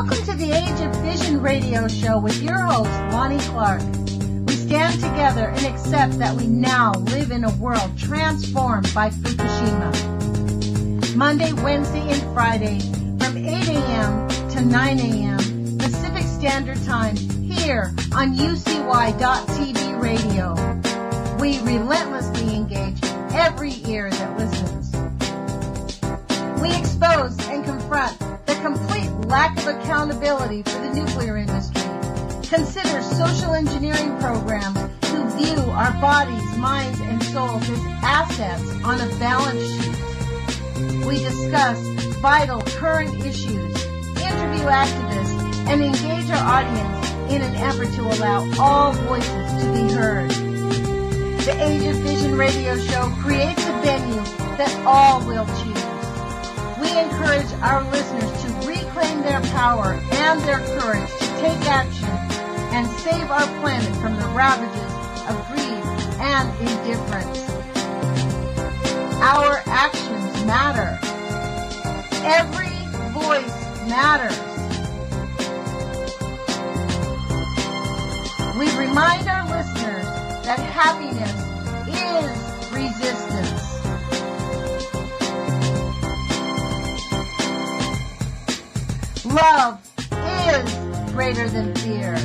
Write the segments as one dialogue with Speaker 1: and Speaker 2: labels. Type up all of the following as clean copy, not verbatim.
Speaker 1: Welcome to the Age of Fission radio show with your host, Lonnie Clark. We stand together and accept that we now live in a world transformed by Fukushima. Monday, Wednesday, and Friday from 8 a.m. to 9 a.m. Pacific Standard Time here on UCY.TV radio. We relentlessly engage every ear that listens. We expose and confront the complete lack of accountability for the nuclear industry. Consider social engineering programs who view our bodies, minds, and souls as assets on a balance sheet. We discuss vital current issues, interview activists, and engage our audience in an effort to allow all voices to be heard. The Age of Fission radio show creates a venue that all will choose. We encourage our listeners to reclaim their power and their courage to take action and save our planet from the ravages of greed and indifference. Our actions matter. Every voice matters. We remind our listeners that happiness is resistance. Love is greater than fear.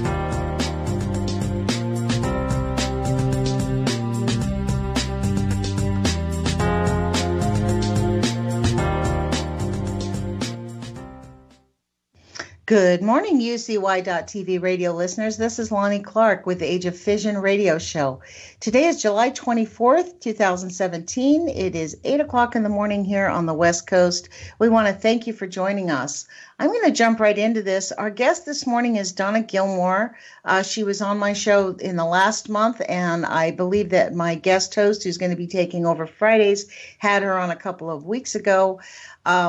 Speaker 1: Good morning, UCY.TV radio listeners. This is Lonnie Clark with the Age of Fission radio show. Today is July 24th, 2017. It is 8 o'clock in the morning here on the West Coast. We want to thank you for joining us. I'm going to jump right into this. Our guest this morning is Donna Gilmore. She was on my show in the last month, and I believe that my guest host, who's going to be taking over Fridays, had her on a couple of weeks ago.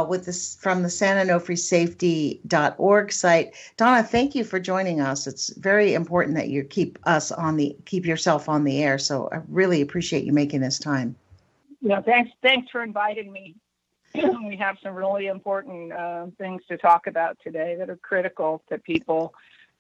Speaker 1: With this from the SanOnofreeSafety.org site. Donna, thank you for joining us. It's very important that you keep yourself on the air. So I really appreciate you making this time.
Speaker 2: Yeah, thanks for inviting me. We have some really important things to talk about today that are critical that people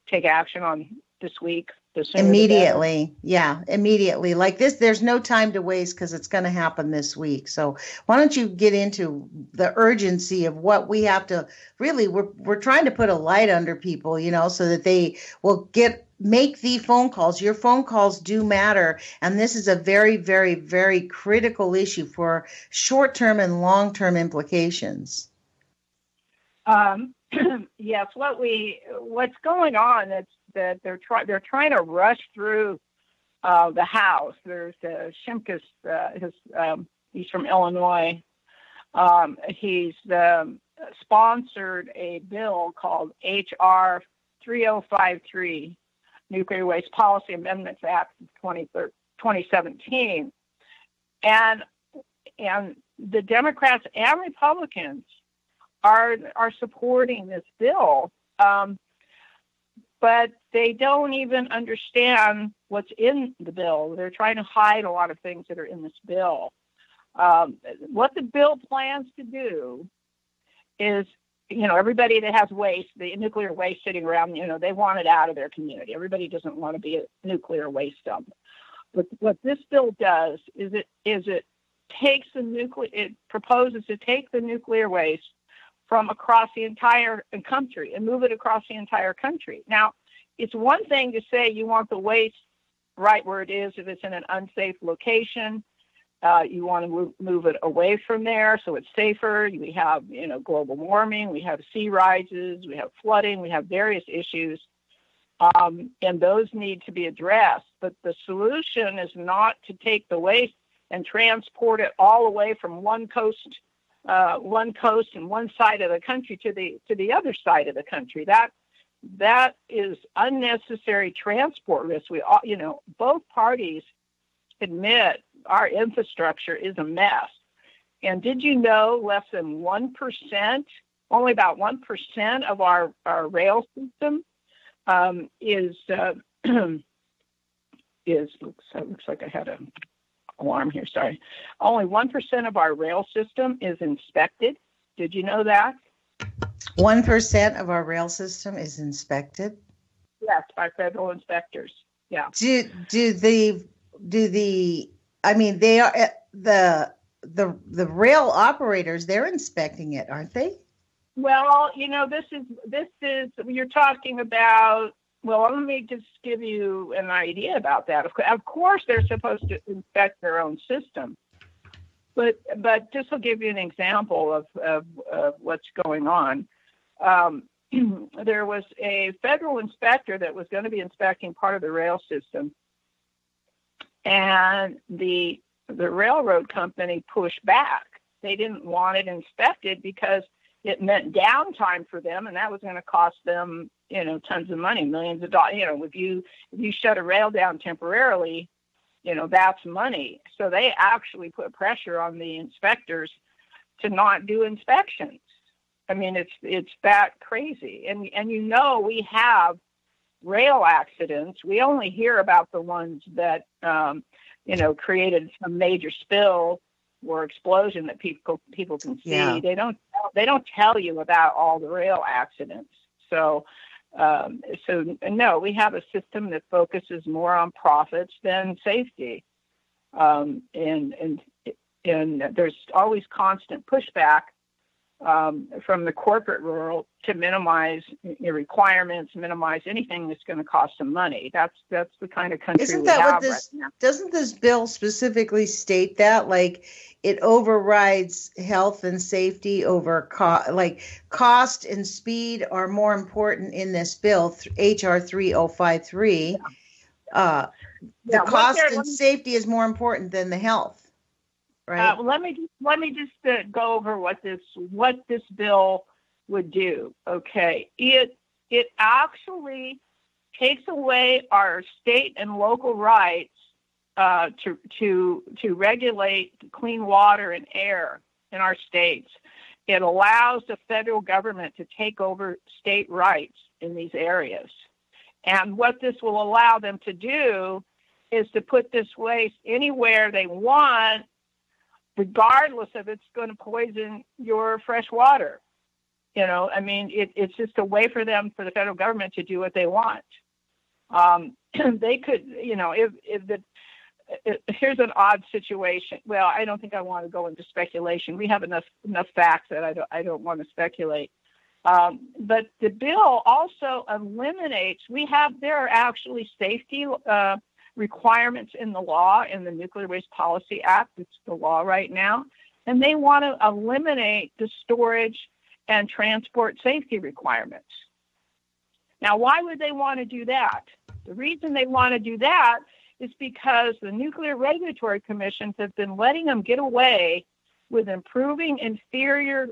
Speaker 2: take action on this week.
Speaker 1: Immediately. Like this, there's no time to waste because it's going to happen this week. So why don't you get into the urgency of what we have to really, we're trying to put a light under people, so that they will make the phone calls. Your phone calls do matter. And this is a very, very, very critical issue for short-term and long-term implications.
Speaker 2: Yes, what's going on is that they're trying to rush through the House. There's Shimkus, he's from Illinois. He's sponsored a bill called H.R. 3053, Nuclear Waste Policy Amendments Act of 2017, and the Democrats and Republicans are supporting this bill, but they don't even understand what's in the bill. They're trying to hide a lot of things that are in this bill. What the bill plans to do is, everybody that has waste, the nuclear waste sitting around, they want it out of their community. Everybody doesn't want to be a nuclear waste dump. But what this bill does is it proposes to take the nuclear waste from across the entire country and move it across the entire country. Now, it's one thing to say you want the waste right where it is if it's in an unsafe location. You want to move it away from there so it's safer. We have, global warming, we have sea rises, we have flooding, we have various issues, and those need to be addressed. But the solution is not to take the waste and transport it all the way from one coast and one side of the country to the other side of the country. That is unnecessary transport risk. We all, both parties admit our infrastructure is a mess. And did you know less than 1%, only about 1% of our rail system is looks like I had an alarm here, sorry. Only 1% of our rail system is inspected. Did you know that?
Speaker 1: 1% of our rail system is inspected.
Speaker 2: Yes, by federal inspectors. Yeah.
Speaker 1: Do the I mean they are the rail operators, they're inspecting it, aren't they?
Speaker 2: Well, this is you're talking about. Well, let me just give you an idea about that. Of course, they're supposed to inspect their own system, but just to give you an example of what's going on. There was a federal inspector that was going to be inspecting part of the rail system, and the railroad company pushed back. They didn't want it inspected because it meant downtime for them, and that was going to cost them, tons of money, millions of dollars. If you shut a rail down temporarily, that's money. So they actually put pressure on the inspectors to not do inspections. I mean, it's that crazy. And we have rail accidents. We only hear about the ones that, created some major spill or explosion that people can see. Yeah. They don't tell you about all the rail accidents. So no, we have a system that focuses more on profits than safety. And there's always constant pushback from the corporate world to minimize requirements, minimize anything that's going to cost them money. That's the kind of country we have right now.
Speaker 1: Doesn't this bill specifically state that, like, it overrides health and safety over cost and speed are more important in this bill, HR 3053. Yeah. The cost and safety is more important than the health. Right.
Speaker 2: Let me just go over what this bill would do. Okay, it actually takes away our state and local rights to regulate clean water and air in our states. It allows the federal government to take over state rights in these areas, and what this will allow them to do is to put this waste anywhere they want, regardless if it's going to poison your fresh water. It's just a way for the federal government to do what they want. They could, here's an odd situation. Well, I don't think I want to go into speculation. We have enough facts that I don't want to speculate. But the bill also eliminates, there are actually safety requirements in the law, in the Nuclear Waste Policy Act. It's the law right now. And they want to eliminate the storage and transport safety requirements. Now, why would they want to do that? The reason they want to do that is because the Nuclear Regulatory Commissions have been letting them get away with improving inferior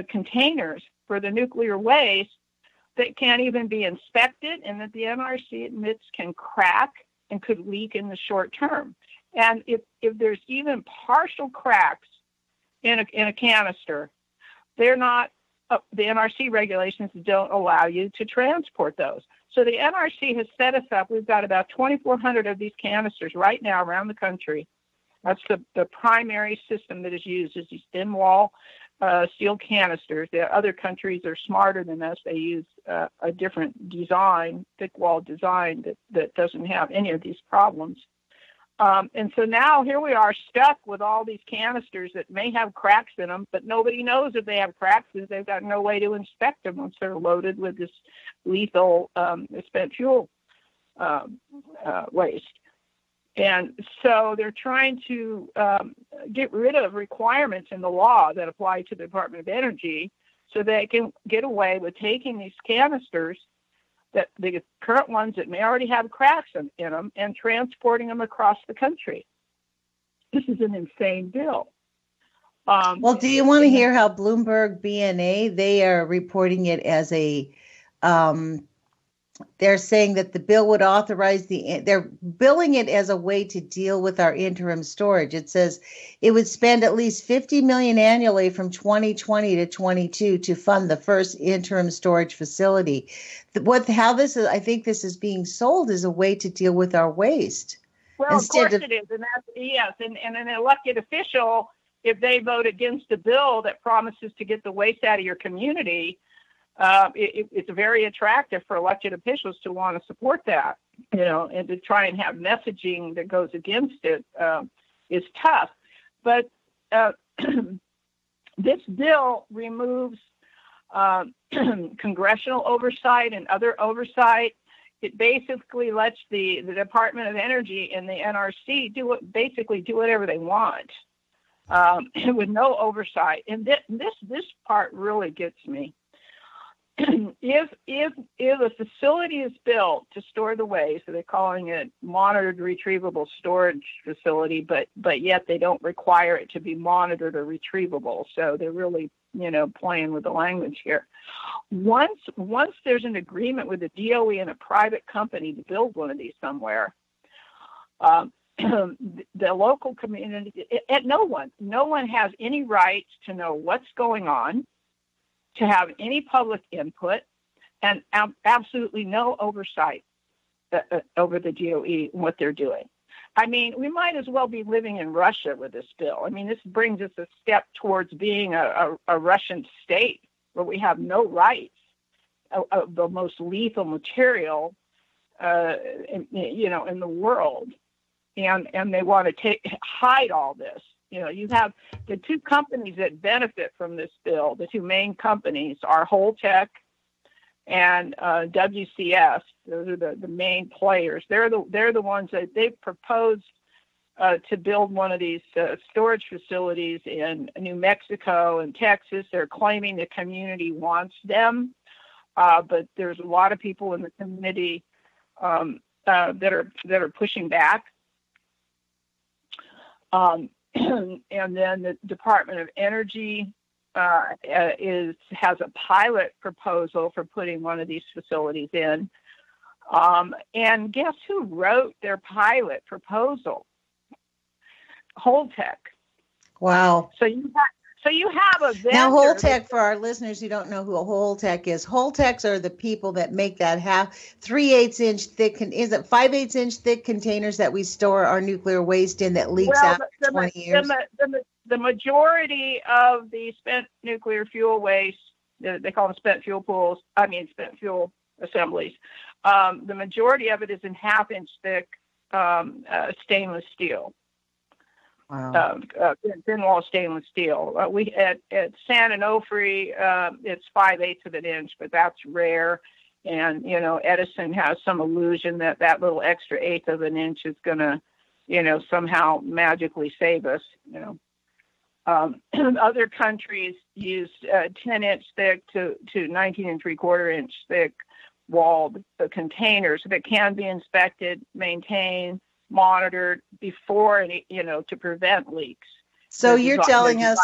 Speaker 2: containers for the nuclear waste that can't even be inspected and that the NRC admits can crack and could leak in the short term. And if there's even partial cracks in a canister, they're not, the NRC regulations don't allow you to transport those. So the NRC has set us up. We've got about 2,400 of these canisters right now around the country. That's the primary system that is used, is these thin wall steel canisters. The other countries are smarter than us. They use a different design, thick wall design that doesn't have any of these problems. And so now here we are stuck with all these canisters that may have cracks in them, but nobody knows if they have cracks because they've got no way to inspect them once they're loaded with this lethal spent fuel waste. And so they're trying to get rid of requirements in the law that apply to the Department of Energy so they can get away with taking these canisters, that the current ones that may already have cracks in them, and transporting them across the country. This is an insane bill.
Speaker 1: Well, do you want to hear how Bloomberg BNA, they are reporting it as a, they're saying that the bill would authorize they're billing it as a way to deal with our interim storage. It says it would spend at least $50 million annually from 2020 to 22 to fund the first interim storage facility. I think this is being sold as a way to deal with our waste.
Speaker 2: Well, of course it is. And that's, yes. And an elected official if they vote against a bill that promises to get the waste out of your community, it's very attractive for elected officials to want to support that, and to try and have messaging that goes against it is tough. But this bill removes congressional oversight and other oversight. It basically lets the Department of Energy and the NRC do whatever they want with no oversight. And this part really gets me. If a facility is built to store the waste, so they're calling it monitored retrievable storage facility, but yet they don't require it to be monitored or retrievable. So they're really, playing with the language here. Once there's an agreement with the DOE and a private company to build one of these somewhere, the local community, no one has any rights to know what's going on, to have any public input, and absolutely no oversight over the DOE and what they're doing. I mean, we might as well be living in Russia with this bill. I mean, this brings us a step towards being a Russian state where we have no rights of the most lethal material, in the world, and they want to hide all this. You have the two companies that benefit from this bill. The two main companies are Holtec and WCS. Those are the main players. They're the ones that they've proposed to build one of these storage facilities in New Mexico and Texas. They're claiming the community wants them, but there's a lot of people in the community that are pushing back. And then the Department of Energy has a pilot proposal for putting one of these facilities in. And guess who wrote their pilot proposal? Holtec.
Speaker 1: Wow.
Speaker 2: So you have a vendor.
Speaker 1: Now, Holtec, for our listeners who don't know who a Holtec is, Holtecs are the people that make that 3/8 inch thick, 5/8 inch thick containers that we store our nuclear waste in that leaks out for 20 years.
Speaker 2: The majority of the spent nuclear fuel waste, they call them spent fuel assemblies. The majority of it is in 1/2 inch thick stainless steel.
Speaker 1: Wow.
Speaker 2: Thin wall stainless steel. We at San Onofre, it's 5/8 of an inch, but that's rare. And Edison has some illusion that little extra 1/8 of an inch is going to, somehow magically save us. Other countries use 10 inch thick to 19 3/4 inch thick walled containers that can be inspected, maintained, monitored before, to prevent leaks.
Speaker 1: So you're telling us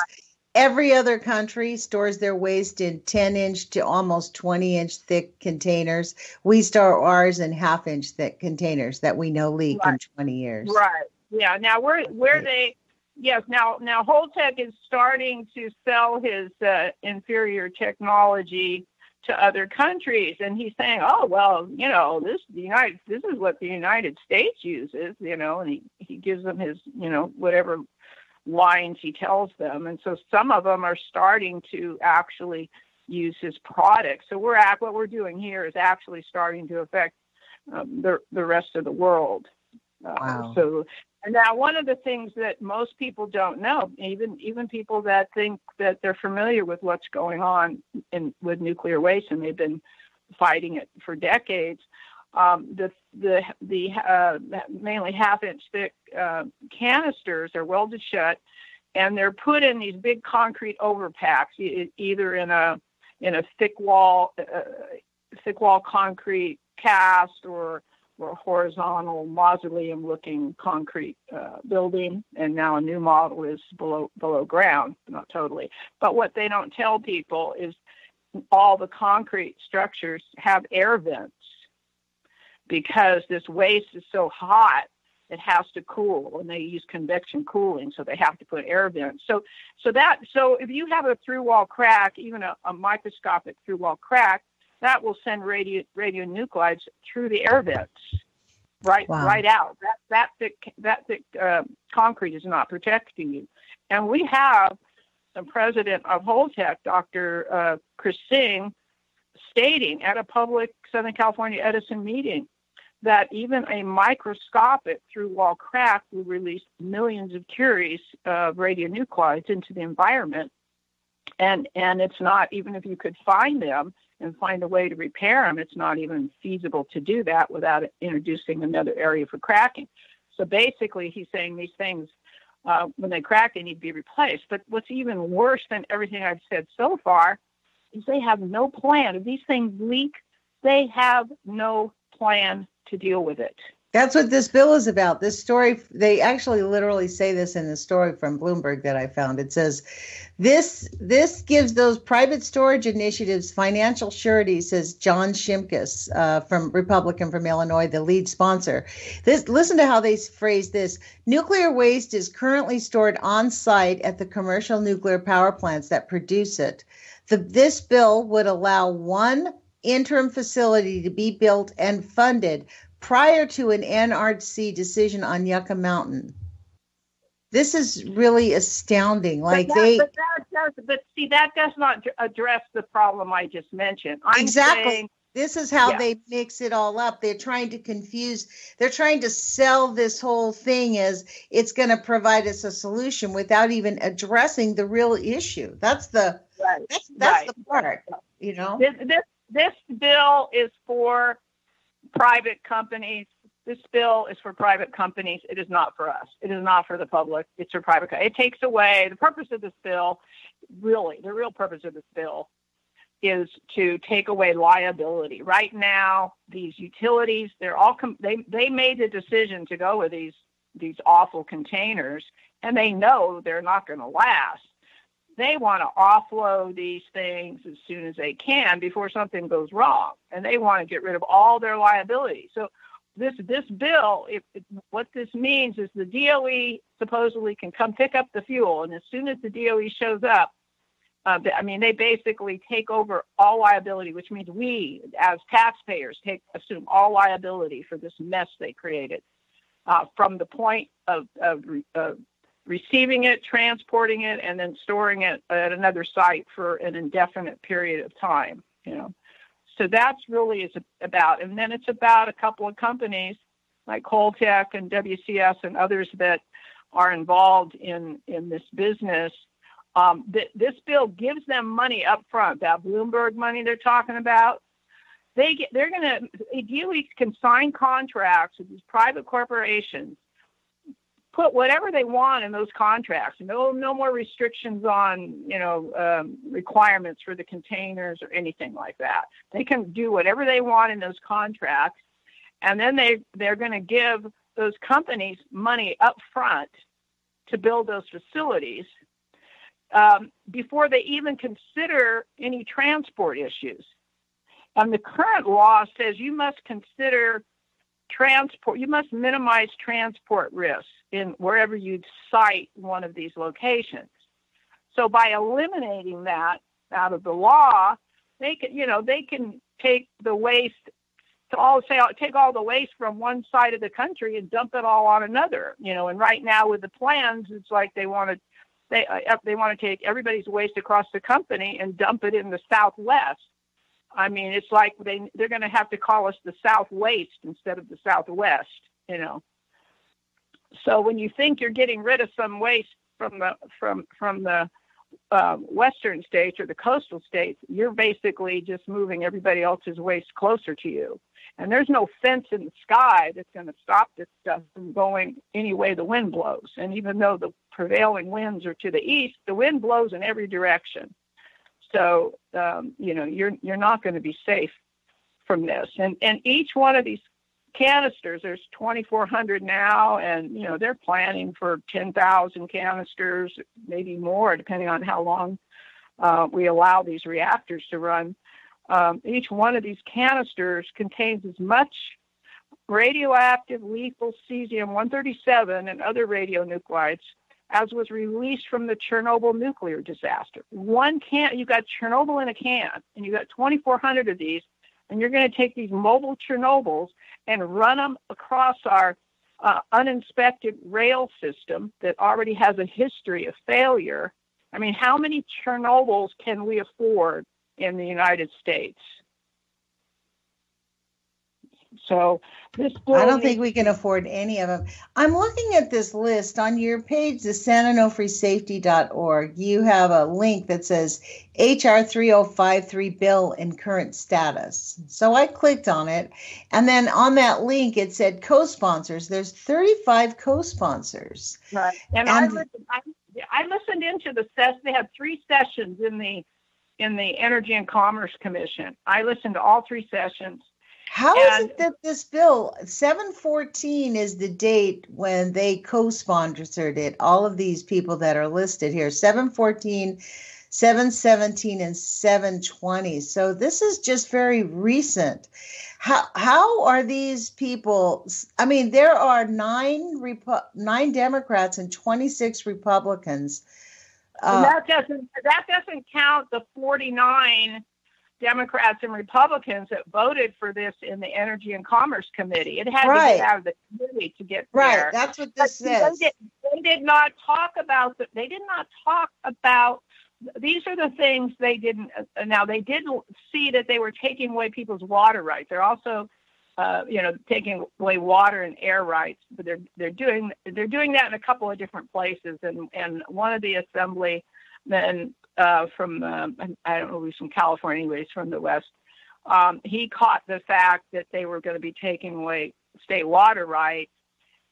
Speaker 1: every other country stores their waste in 10 inch to almost 20 inch thick containers. We store ours in 1/2 inch thick containers that we know leak in 20 years.
Speaker 2: Right. Yeah. Now now Holtec is starting to sell his inferior technology to other countries, and he's saying, "Oh well, this is what the United States uses," and he gives them his, whatever lines he tells them, and so some of them are starting to actually use his products. So what we're doing here is actually starting to affect the rest of the world.
Speaker 1: Wow.
Speaker 2: So. And now, one of the things that most people don't know, even people that think that they're familiar with what's going on with nuclear waste, and they've been fighting it for decades, the mainly 1/2 inch thick canisters are welded shut, and they're put in these big concrete overpacks, either in a thick wall concrete cast or horizontal mausoleum-looking concrete building, and now a new model is below ground, not totally. But what they don't tell people is all the concrete structures have air vents because this waste is so hot it has to cool, and they use convection cooling, so they have to put air vents. So if you have a through-wall crack, even a microscopic through-wall crack, that will send radionuclides through the air vents, right out. That thick concrete is not protecting you. And we have the president of Holtec, Dr. Chris Singh, stating at a public Southern California Edison meeting that even a microscopic through-wall crack will release millions of curies of radionuclides into the environment. And it's not, even if you could find them and find a way to repair them, it's not even feasible to do that without introducing another area for cracking. So basically, he's saying these things, when they crack, they need to be replaced. But what's even worse than everything I've said so far is they have no plan. If these things leak, they have no plan to deal with it.
Speaker 1: That's what this bill is about. This story, they actually literally say this in the story from Bloomberg that I found. It says, this gives those private storage initiatives financial surety, says John Shimkus, Republican from Illinois, the lead sponsor. Listen to how they phrase this. Nuclear waste is currently stored on site at the commercial nuclear power plants that produce it. This bill would allow one interim facility to be built and funded prior to an NRC decision on Yucca Mountain. This is really astounding. That
Speaker 2: does not address the problem I just mentioned.
Speaker 1: This is how they mix it all up. They're trying to confuse. They're trying to sell this whole thing as it's going to provide us a solution without even addressing the real issue. That's the part. You know,
Speaker 2: this bill is for private companies. This bill is for private companies. It is not for us. It is not for the public. It's for private. It takes away the purpose of this bill. Really, the real purpose of this bill is to take away liability. Right now, these utilities, they made the decision to go with these awful containers, and they know they're not going to last. They want to offload these things as soon as they can before something goes wrong, and they want to get rid of all their liability. So this bill, what this means is the DOE supposedly can come pick up the fuel, and as soon as the DOE shows up, they basically take over all liability, which means we, as taxpayers, assume all liability for this mess they created from the point of receiving it, transporting it, and then storing it at another site for an indefinite period of time. So that's really is about. And then it's about a couple of companies like Holtec and WCS and others that are involved in this business. This bill gives them money up front, that Bloomberg money they're talking about. DOE can sign contracts with these private corporations, put whatever they want in those contracts. No more restrictions on, requirements for the containers or anything like that. They can do whatever they want in those contracts, and then they're going to give those companies money up front to build those facilities before they even consider any transport issues. And the current law says you must consider transport. You must minimize transport risks in wherever you site one of these locations. So by eliminating that out of the law, they can take the waste take all the waste from one side of the country and dump it all on another. And right now with the plans, it's like they want to take everybody's waste across the company and dump it in the Southwest. It's like they're going to have to call us the Southwaste instead of the Southwest, So when you think you're getting rid of some waste from the western states or the coastal states, you're basically just moving everybody else's waste closer to you. And there's no fence in the sky that's going to stop this stuff from going any way the wind blows. And even though the prevailing winds are to the east, the wind blows in every direction. So, you're not going to be safe from this. And each one of these canisters, there's 2,400 now, and, they're planning for 10,000 canisters, maybe more, depending on how long we allow these reactors to run. Each one of these canisters contains as much radioactive lethal cesium-137 and other radionuclides as was released from the Chernobyl nuclear disaster. You got Chernobyl in a can, and you got 2,400 of these, and you're going to take these mobile Chernobyls and run them across our uninspected rail system that already has a history of failure. I mean, how many Chernobyls can we afford in the United States? So this bill
Speaker 1: I don't think we can afford any of them. I'm looking at this list on your page, the sanonofreesafety.org. You have a link that says HR 3053 bill in current status. So I clicked on it, and then on that link it said co-sponsors. There's 35 co-sponsors.
Speaker 2: Right. And I listened into the session. They had 3 sessions in the Energy and Commerce Commission. I listened to all 3 sessions.
Speaker 1: How is it that this bill, 7/14 is the date when they co-sponsored it, all of these people that are listed here, 7/14, 7/17, and 7/20. So this is just very recent. How are these people? I mean, there are 9 Democrats and 26 Republicans.
Speaker 2: And that doesn't count the 49 Democrats and Republicans that voted for this in the Energy and Commerce Committee. It had to get out of the committee to get there.
Speaker 1: Right, that's what this says.
Speaker 2: They did not talk about these are the things they didn't. Now they did see that they were taking away people's water rights. They're also, taking away water and air rights. But they're doing that in a couple of different places. And one of the assemblymen from I don't know, he's from California, anyways, from the West. He caught the fact that they were going to be taking away state water rights,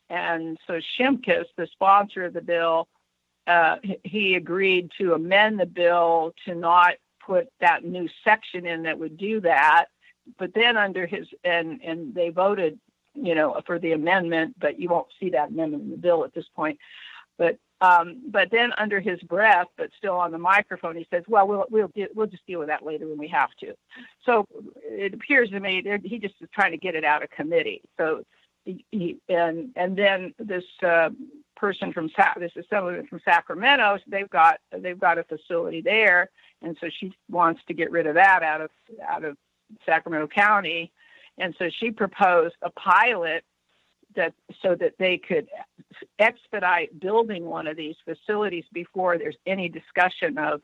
Speaker 2: and so Shimkus, the sponsor of the bill, he agreed to amend the bill to not put that new section in that would do that. But then under his and they voted, for the amendment, but you won't see that amendment in the bill at this point. But then under his breath, but still on the microphone, he says, "Well, we'll just deal with that later when we have to." So it appears to me that he just is trying to get it out of committee. So and then this person from this assemblyman from Sacramento, they've got a facility there, and so she wants to get rid of that out of Sacramento County, and so she proposed a pilot so that they could expedite building one of these facilities before there's any discussion of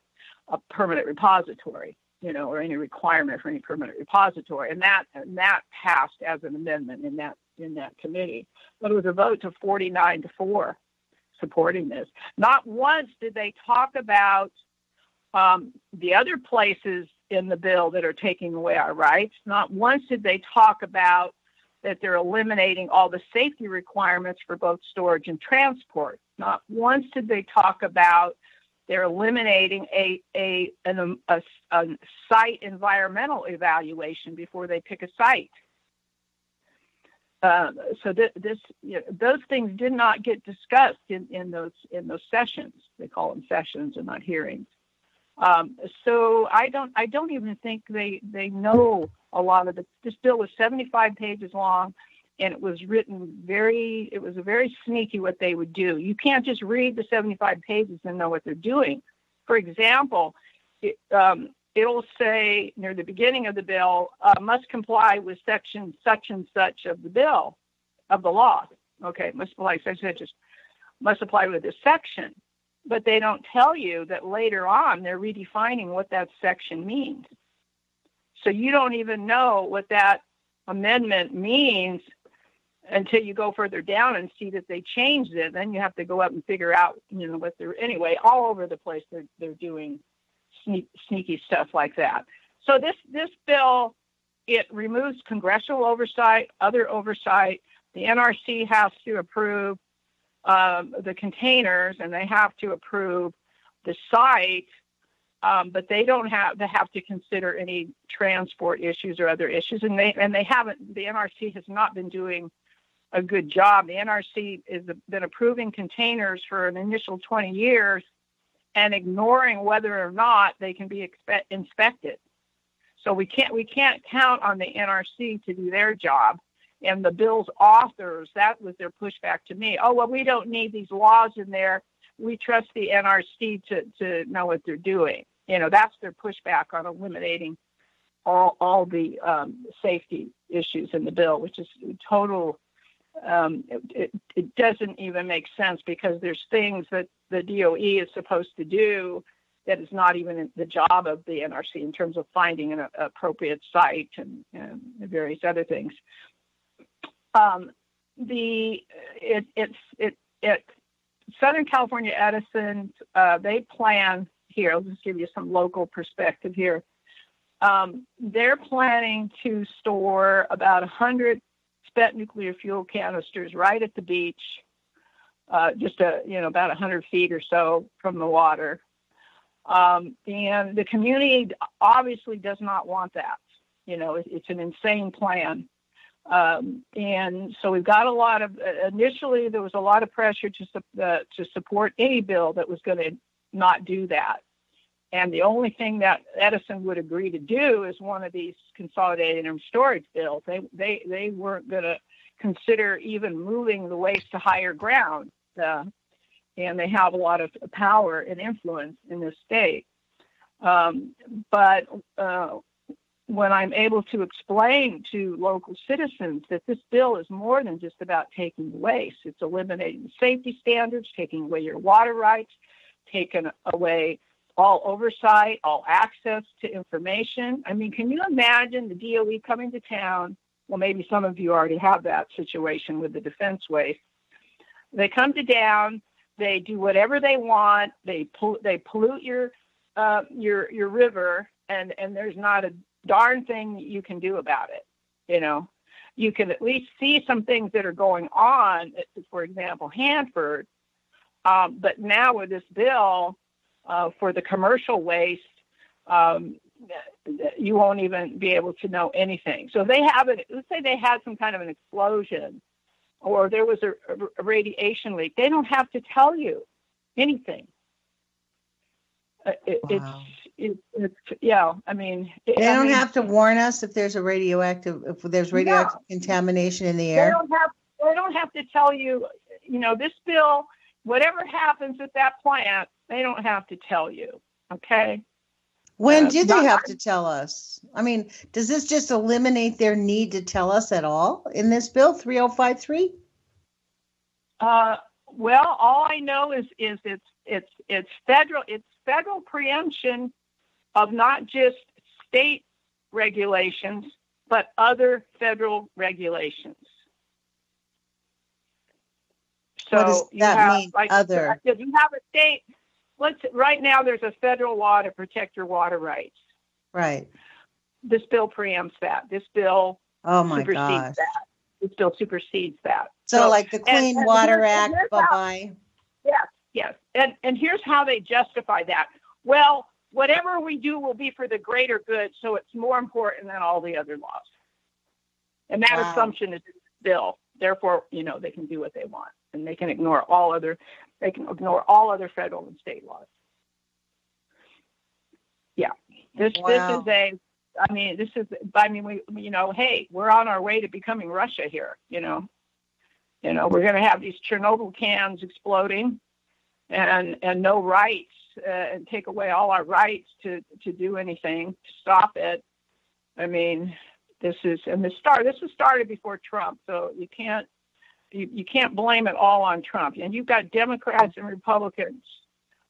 Speaker 2: a permanent repository, or any requirement for any permanent repository. And that passed as an amendment in that committee. But it was a vote to 49-4 supporting this. Not once did they talk about the other places in the bill that are taking away our rights. Not once did they talk about that they're eliminating all the safety requirements for both storage and transport. Not once did they talk about they're eliminating a site environmental evaluation before they pick a site. So those things did not get discussed in those sessions. They call them sessions and not hearings. So I don't even think they know a lot of this bill was 75 pages long, and it was very sneaky what they would do. You can't just read the 75 pages and know what they're doing. For example, it'll say near the beginning of the bill, must comply with section such and such of the bill, of the law. Okay, must apply with this section. But they don't tell you that later on they're redefining what that section means. So you don't even know what that amendment means until you go further down and see that they changed it. Then you have to go up and figure out, what they're, anyway, all over the place they're doing sneaky stuff like that. So this bill, it removes congressional oversight, other oversight. The NRC has to approve the containers, and they have to approve the site, but they don't have to consider any transport issues or other issues, and they haven't. The NRC has not been doing a good job. The NRC has been approving containers for an initial 20 years and ignoring whether or not they can be inspected. So we can't count on the NRC to do their job. And the bill's authors, that was their pushback to me. Oh, well, we don't need these laws in there. We trust the NRC to know what they're doing. That's their pushback on eliminating all the safety issues in the bill, which is total it doesn't even make sense, because there's things that the DOE is supposed to do that is not even the job of the NRC in terms of finding an appropriate site and various other things. Southern California Edison, they plan here. I'll just give you some local perspective here. They're planning to store about 100 spent nuclear fuel canisters right at the beach, just about 100 feet or so from the water. And the community obviously does not want that. It's an insane plan. And so we've got initially there was a lot of pressure to support any bill that was going to not do that. And the only thing that Edison would agree to do is one of these consolidated interim storage bills. They weren't going to consider even moving the waste to higher ground. And they have a lot of power and influence in this state. But when I'm able to explain to local citizens that this bill is more than just about taking waste, it's eliminating the safety standards, taking away your water rights, taking away all oversight, all access to information. I mean, can you imagine the DOE coming to town? Well, maybe some of you already have that situation with the defense waste. They come to town, they do whatever they want, they pollute your river, and there's not a darn thing you can do about it. You can at least see some things that are going on, for example, Hanford. But now with this bill, for the commercial waste, you won't even be able to know anything. So let's say they had some kind of an explosion, or there was a radiation leak. They don't have to tell you anything.
Speaker 3: Wow.
Speaker 2: I mean,
Speaker 3: they don't have to warn us if there's radioactive contamination in the air.
Speaker 2: They don't have to tell you. This bill, whatever happens at that plant, they don't have to tell you. Okay.
Speaker 3: When do they have to tell us? I mean, does this just eliminate their need to tell us at all in this bill 3053?
Speaker 2: Well, all I know is it's federal preemption of not just state regulations, but other federal regulations. So
Speaker 3: what does that mean? Other?
Speaker 2: If you have a state, right now there's a federal law to protect your water rights.
Speaker 3: Right.
Speaker 2: This bill preempts that. This bill
Speaker 3: supersedes
Speaker 2: that. This bill supersedes that.
Speaker 3: So like the Clean Water Act, bye-bye.
Speaker 2: Yes. And here's how they justify that. Well, whatever we do will be for the greater good, so it's more important than all the other laws. And that assumption is in the bill. Therefore, they can do what they want, and they can ignore all other federal and state laws. Yeah. This is hey, we're on our way to becoming Russia here, we're going to have these Chernobyl cans exploding and no rights, and take away all our rights to do anything to stop it. I mean, this was started before Trump, so you can't blame it all on Trump. And you've got Democrats and Republicans.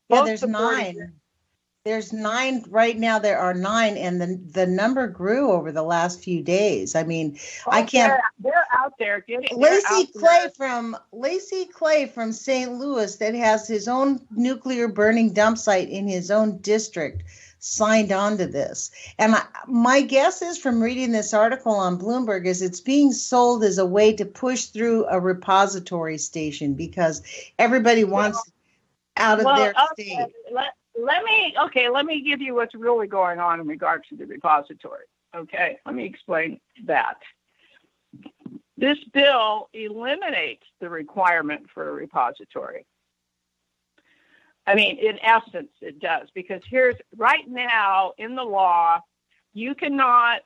Speaker 3: Yeah, there's 9. There's 9 right now. There are 9, and the number grew over the last few days. I mean, I can't.
Speaker 2: They're out there.
Speaker 3: Lacey Clay from St. Louis, that has his own nuclear burning dump site in his own district, signed on to this. And my guess is, from reading this article on Bloomberg, is it's being sold as a way to push through a repository station because everybody wants out of their state.
Speaker 2: Let me give you what's really going on in regards to the repository. Okay, let me explain that. This bill eliminates the requirement for a repository. I mean, in essence, it does, because right now in the law, you cannot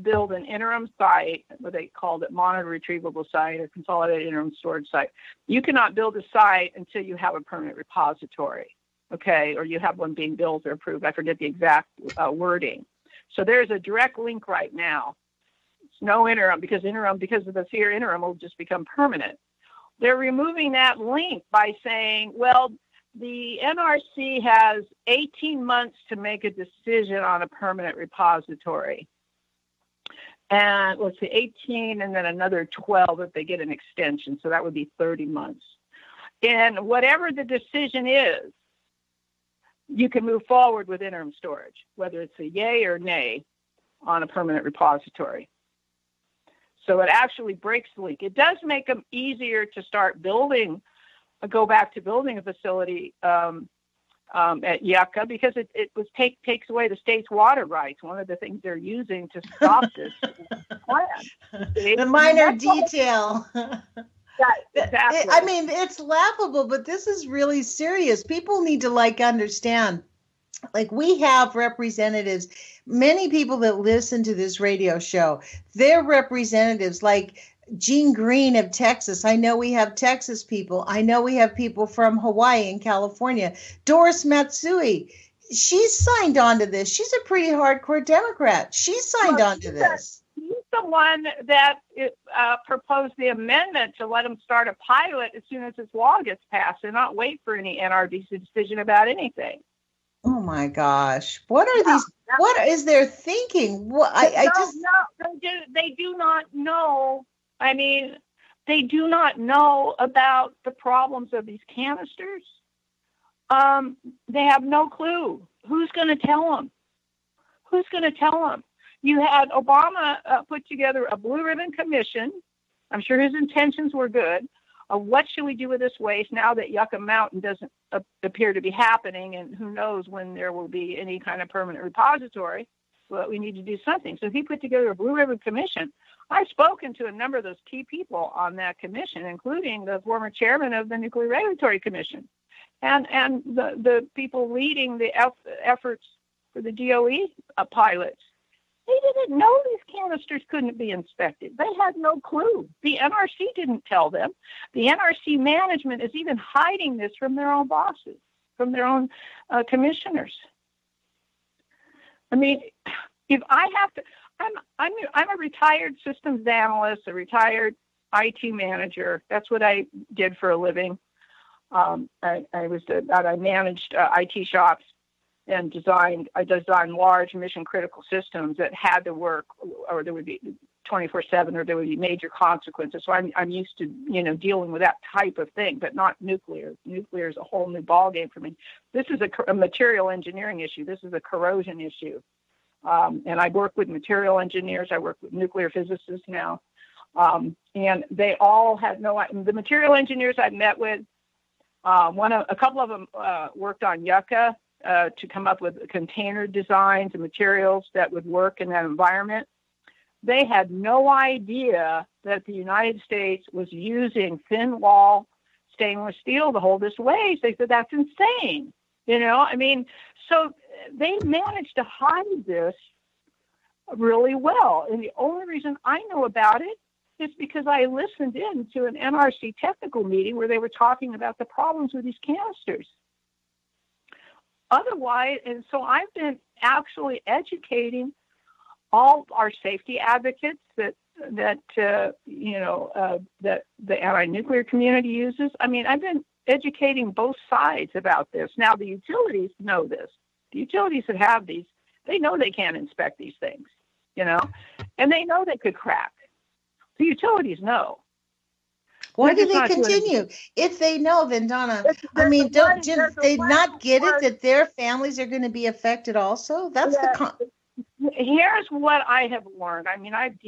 Speaker 2: build an interim site, what they called it, monitor retrievable site or consolidated interim storage site. You cannot build a site until you have a permanent repository. Okay, or you have one being built or approved. I forget the exact wording. So there's a direct link right now. No interim, because of the fear interim will just become permanent. They're removing that link by saying, well, the NRC has 18 months to make a decision on a permanent repository. And let's see, 18 and then another 12 if they get an extension. So that would be 30 months. And whatever the decision is, you can move forward with interim storage, whether it's a yay or nay on a permanent repository. So it actually breaks the link. It does make them easier to start go back to building a facility at Yucca, because it takes away the state's water rights. One of the things they're using to stop this plan.
Speaker 3: The minor detail.
Speaker 2: Exactly.
Speaker 3: I mean, it's laughable, but this is really serious. People need to understand. Like, we have representatives, many people that listen to this radio show, they're representatives like Gene Green of Texas. I know we have Texas people. I know we have people from Hawaii and California. Doris Matsui, she's signed on to this. She's a pretty hardcore Democrat. She's signed on to this.
Speaker 2: He's the one that proposed the amendment to let them start a pilot as soon as this law gets passed and not wait for any NRDC decision about anything.
Speaker 3: Oh my gosh! What are these? What is their thinking? What
Speaker 2: they do not know. I mean, they do not know about the problems of these canisters. They have no clue. Who's going to tell them? Who's going to tell them? You had Obama put together a blue ribbon commission. I'm sure his intentions were good. What should we do with this waste now that Yucca Mountain doesn't appear to be happening, and who knows when there will be any kind of permanent repository? Well, we need to do something. So he put together a blue ribbon commission. I've spoken to a number of those key people on that commission, including the former chairman of the Nuclear Regulatory Commission, and the people leading the efforts for the DOE pilots. They didn't know these canisters couldn't be inspected. They had no clue. The NRC didn't tell them. The NRC management is even hiding this from their own bosses, from their own commissioners. I mean, if I have to, I'm a retared systems analyst, a retired IT manager. That's what I did for a living. I managed IT shops and I designed large mission critical systems that had to work, or there would be 24/7, or there would be major consequences. So I'm used to, dealing with that type of thing, but not nuclear. Nuclear is a whole new ballgame for me. This is a material engineering issue. This is a corrosion issue. And I work with material engineers. I work with nuclear physicists now. And they all had the material engineers I met with, a couple of them worked on Yucca to come up with container designs and materials that would work in that environment. They had no idea that the United States was using thin wall stainless steel to hold this waste. They said, that's insane. So they managed to hide this really well. And the only reason I know about it is because I listened in to an NRC technical meeting where they were talking about the problems with these canisters. Otherwise, and so I've been actually educating all our safety advocates that the anti-nuclear community uses. I mean, I've been educating both sides about this. Now, the utilities know this. The utilities that have these, they know they can't inspect these things, and they know they could crack. The utilities know.
Speaker 3: Why do they continue? If they know, then Donna, do they not get it that their families are going to be affected also? That's
Speaker 2: Here's what I have learned. I mean, I've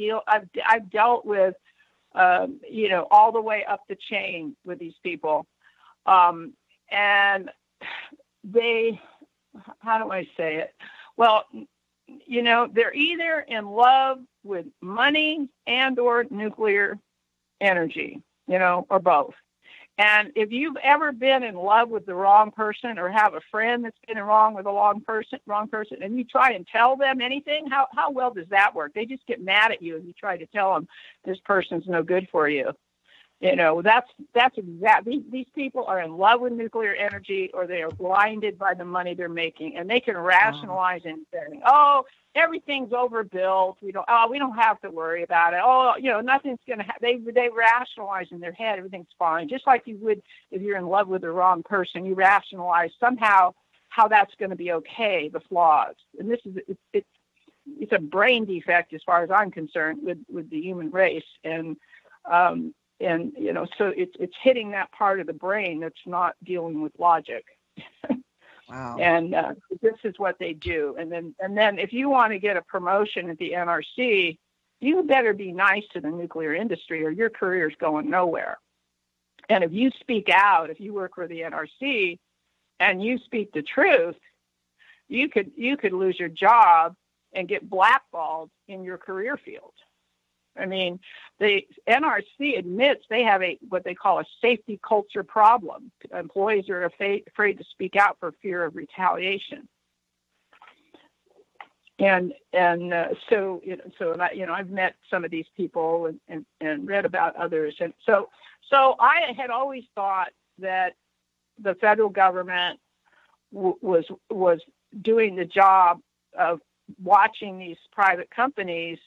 Speaker 2: dealt with, all the way up the chain with these people, and they, how do I say it? Well, they're either in love with money and or nuclear energy. Or both. And if you've ever been in love with the wrong person, or have a friend that's been wrong with the wrong person, and you try and tell them anything, how well does that work? They just get mad at you if you try to tell them this person's no good for you. That's exactly, these people are in love with nuclear energy, or they are blinded by the money they're making, and they can rationalize anything. Oh, everything's overbuilt. We don't have to worry about it. Oh, nothing's going to happen. They rationalize in their head everything's fine, just like you would if you're in love with the wrong person. You rationalize somehow how that's going to be okay, the flaws. And this is it's a brain defect as far as I'm concerned with the human race, and so it's hitting that part of the brain that's not dealing with logic.
Speaker 3: Wow.
Speaker 2: And this is what they do. And then if you want to get a promotion at the NRC, you better be nice to the nuclear industry, or your career's going nowhere. And if you speak out, if you work for the NRC and you speak the truth, you could lose your job and get blackballed in your career field. I mean, the NRC admits they have what they call a safety culture problem. Employees are afraid to speak out for fear of retaliation. And so I've met some of these people and read about others. And so I had always thought that the federal government was doing the job of watching these private companies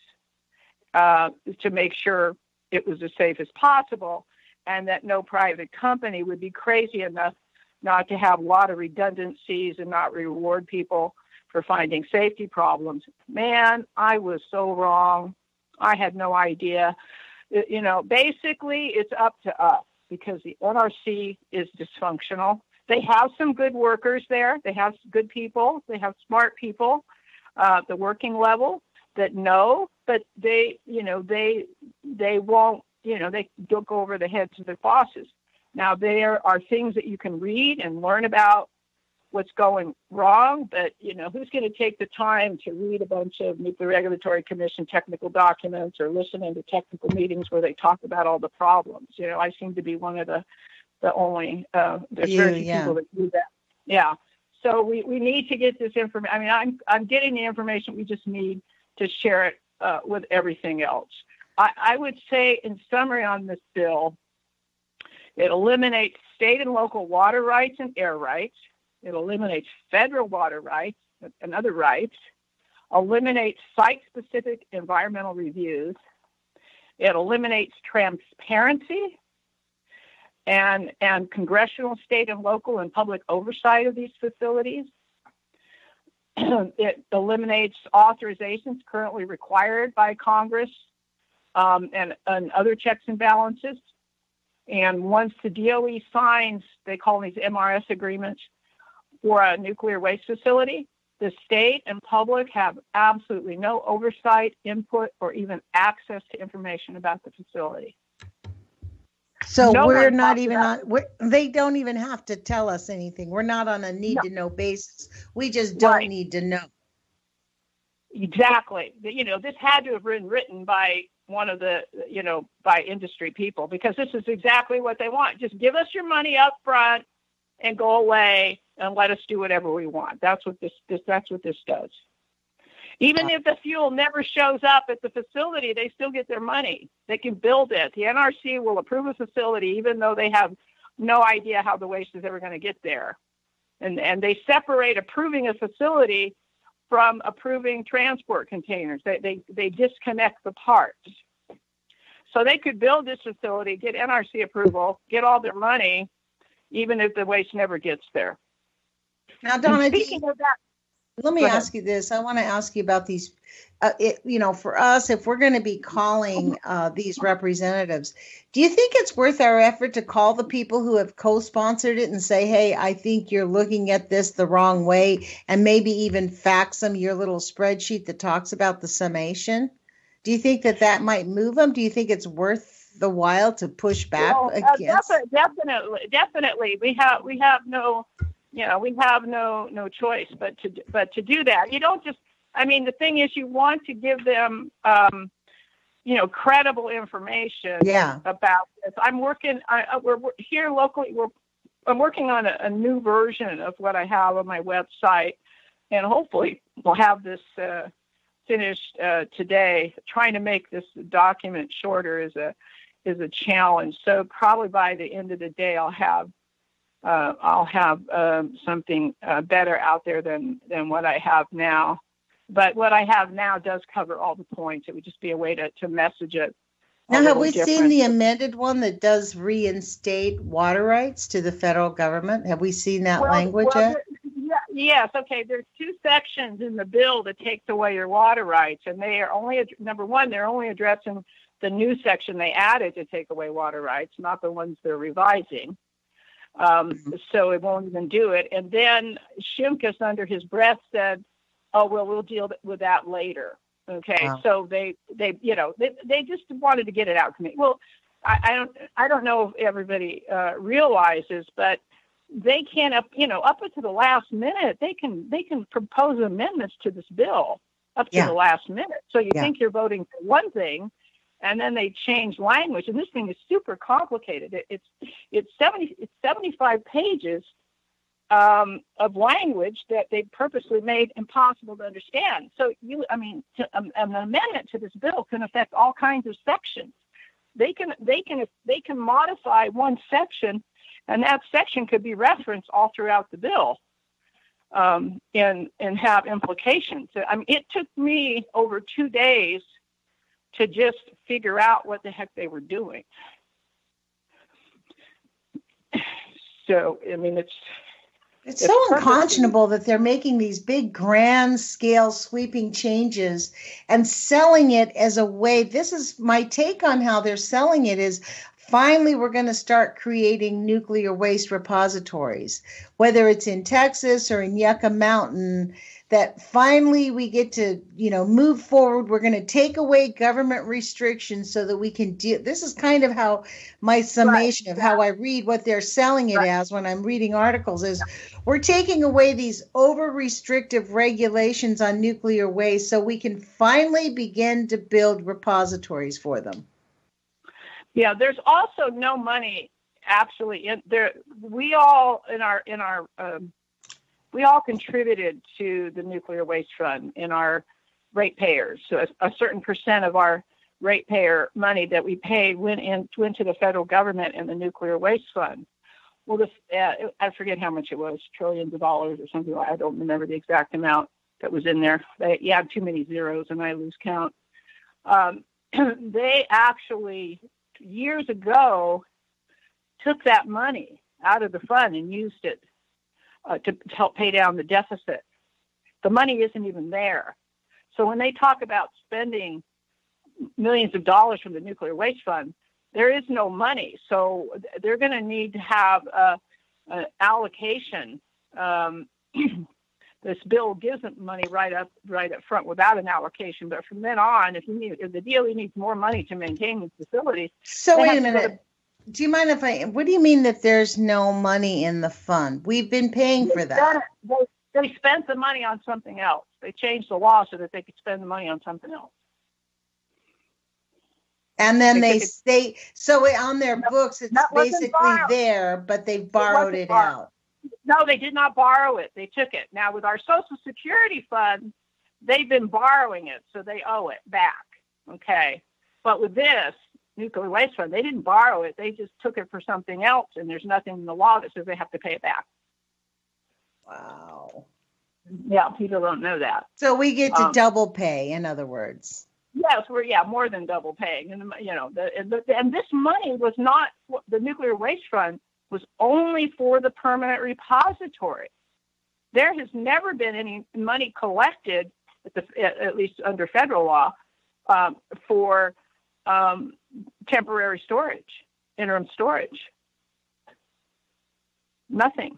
Speaker 2: to make sure it was as safe as possible, and that no private company would be crazy enough not to have a lot of redundancies and not reward people for finding safety problems. Man, I was so wrong. I had no idea. Basically, it's up to us, because the NRC is dysfunctional. They have some good workers there. They have good people. They have smart people, the working level, that know, but they won't, they don't go over the heads of their bosses. Now, there are things that you can read and learn about what's going wrong, but, who's going to take the time to read a bunch of Nuclear Regulatory Commission technical documents or listen into technical meetings where they talk about all the problems? I seem to be one of the only, there's very few people that do that. Yeah. So we need to get this information. I mean, I'm getting the information. We just need to share it with everything else. I would say, in summary on this bill, it eliminates state and local water rights and air rights. It eliminates federal water rights and other rights, eliminates site-specific environmental reviews. It eliminates transparency and congressional, state, and local and public oversight of these facilities. It eliminates authorizations currently required by Congress and other checks and balances. And once the DOE signs, they call these MRS agreements for a nuclear waste facility, the state and public have absolutely no oversight, input, or even access to information about the facility.
Speaker 3: So we're not even they don't even have to tell us anything. We're not on a need-to-know basis. We just don't need to know.
Speaker 2: Exactly. This had to have been written by one of the, by industry people, because this is exactly what they want. Just give us your money up front and go away and let us do whatever we want. That's what this does. Even if the fuel never shows up at the facility, they still get their money. They can build it. The NRC will approve a facility even though they have no idea how the waste is ever going to get there. And they separate approving a facility from approving transport containers. They disconnect the parts. So they could build this facility, get NRC approval, get all their money, even if the waste never gets there.
Speaker 3: Now, Donna,
Speaker 2: speaking of that,
Speaker 3: let me ask you this. I want to ask you about these, for us, if we're going to be calling these representatives, do you think it's worth our effort to call the people who have co-sponsored it and say, hey, I think you're looking at this the wrong way, and maybe even fax them your little spreadsheet that talks about the summation? Do you think that might move them? Do you think it's worth the while to push back against?
Speaker 2: Definitely. We have no choice but to do that. You don't just, the thing is, you want to give them, credible information about this. We're here locally. I'm working on a new version of what I have on my website, and hopefully we'll have this finished today. Trying to make this document shorter is a challenge. So probably by the end of the day, I'll have something better out there than what I have now. But what I have now does cover all the points. It would just be a way to message it.
Speaker 3: Now, have we seen the amended one that does reinstate water rights to the federal government? Have we seen that language yet?
Speaker 2: Yes. Okay. There's 2 sections in the bill that takes away your water rights, and they are only, number one, they're only addressing the new section they added to take away water rights, not the ones they're revising. So it won't even do it. And then Shimkus, under his breath, said, "Oh, well, we'll deal with that later." Okay. Wow. So they just wanted to get it out to me. Well, I don't know if everybody realizes, but they can up until the last minute, they can propose amendments to this bill up to the last minute. So you think you're voting for one thing, and then they change language, and this thing is super complicated. It's 75 pages of language that they purposely made impossible to understand. So an amendment to this bill can affect all kinds of sections. They can modify one section, and that section could be referenced all throughout the bill, and have implications. It took me over 2 days to just figure out what the heck they were doing. So,
Speaker 3: it's so unconscionable that they're making these big, grand scale sweeping changes and selling it as a way. This is my take on how they're selling it is finally we're going to start creating nuclear waste repositories, whether it's in Texas or in Yucca Mountain, that finally we get to, move forward. We're going to take away government restrictions so that we can deal. This is kind of how my summation of how I read what they're selling it as when I'm reading articles is we're taking away these over restrictive regulations on nuclear waste so we can finally begin to build repositories for them.
Speaker 2: Yeah, there's also no money actually in there. We all we all contributed to the Nuclear Waste Fund in our ratepayers. So a certain percent of our ratepayer money that we paid went to the federal government and the Nuclear Waste Fund. Well, I forget how much it was, trillions of dollars or something. I don't remember the exact amount that was in there. You have too many zeros and I lose count. They actually, years ago, took that money out of the fund and used it to help pay down the deficit. The money isn't even there. So when they talk about spending millions of dollars from the Nuclear Waste Fund, there is no money. So they're going to need to have an allocation. This bill gives them money right up front without an allocation. But from then on, if the DOE needs more money to maintain these facilities.
Speaker 3: So wait a minute. Do you mind what do you mean that there's no money in the fund? We've been paying for that.
Speaker 2: They spent the money on something else. They changed the law so that they could spend the money on something else.
Speaker 3: And then so on their books, it's basically there, but they borrowed it out.
Speaker 2: No, they did not borrow it. They took it. Now with our Social Security fund, they've been borrowing it, so they owe it back. Okay. But with this Nuclear Waste Fund, they didn't borrow it. They just took it for something else, and there's nothing in the law that says they have to pay it back.
Speaker 3: Wow.
Speaker 2: Yeah, people don't know that.
Speaker 3: So we get to double pay, in other words.
Speaker 2: Yes, we're more than double paying, and and this money was not the Nuclear Waste Fund was only for the permanent repository. There has never been any money collected, at least under federal law, for temporary storage, interim storage. Nothing.